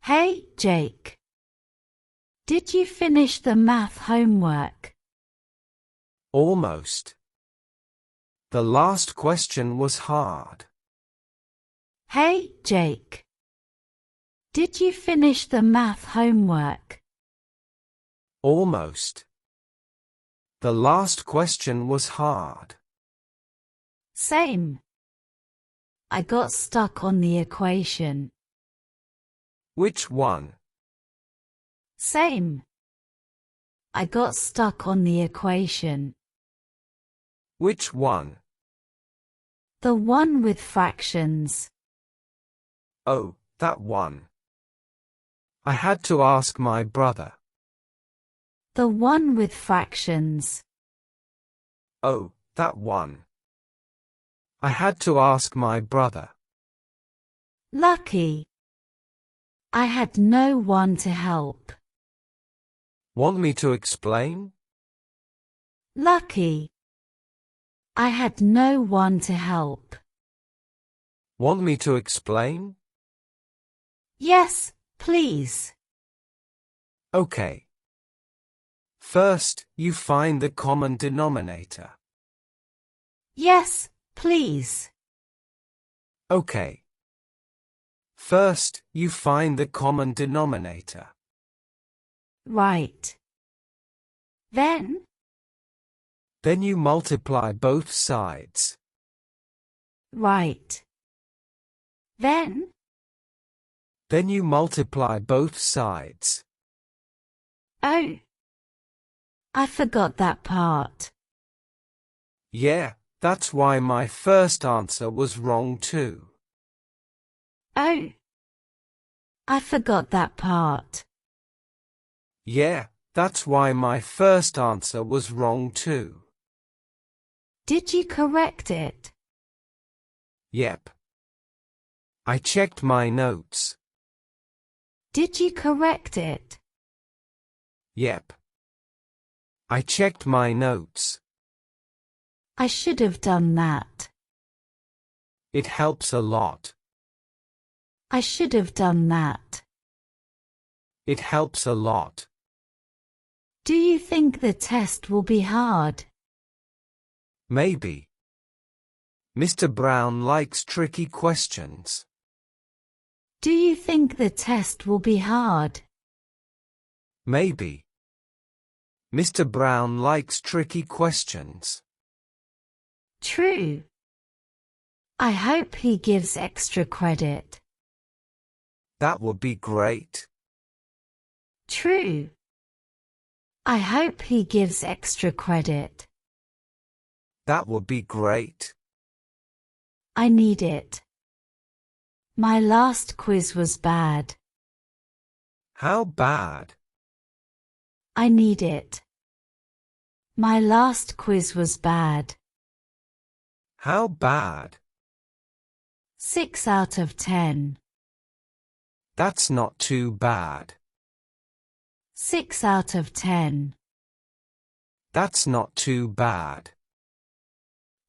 Hey, Jake. Did you finish the math homework? Almost. The last question was hard. Hey, Jake. Did you finish the math homework? Almost. The last question was hard. Same. I got stuck on the equation. Which one? Same. I got stuck on the equation. Which one? The one with fractions. Oh, that one. I had to ask my brother. The one with fractions. Oh, that one. I had to ask my brother. Lucky. I had no one to help. Want me to explain? Lucky. I had no one to help. Want me to explain? Yes, please. Okay. First, you find the common denominator. Yes, please. Okay. First, you find the common denominator. Right. Then you multiply both sides. Right. Then you multiply both sides. Oh. I forgot that part. Yeah, that's why my first answer was wrong too. Oh. I forgot that part. Yeah, that's why my first answer was wrong too. Did you correct it? Yep. I checked my notes. Did you correct it? Yep. I checked my notes. I should have done that. It helps a lot. I should have done that. It helps a lot. Do you think the test will be hard? Maybe. Mr. Brown likes tricky questions. Do you think the test will be hard? Maybe. Mr. Brown likes tricky questions. True. I hope he gives extra credit. That would be great. True. I hope he gives extra credit. That would be great. I need it. My last quiz was bad. How bad? I need it. My last quiz was bad. How bad? 6 out of 10. That's not too bad. 6 out of 10. That's not too bad.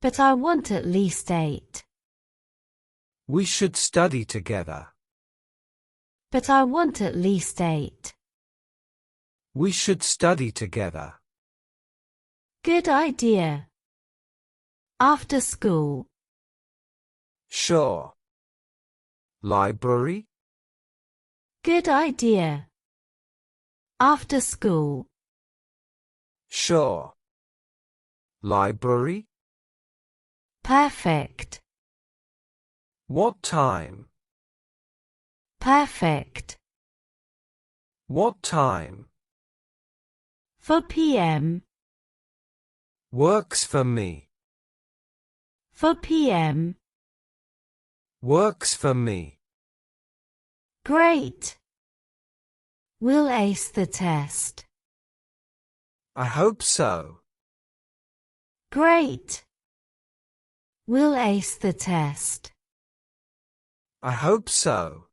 But I want at least 8. We should study together. But I want at least 8. We should study together. Good idea. After school. Sure. Library? Good idea. After school. Sure. Library? Perfect. What time? Perfect. What time? 4 p.m. Works for me. 4 p.m. Works for me. Great. We'll ace the test. I hope so. Great. We'll ace the test. I hope so.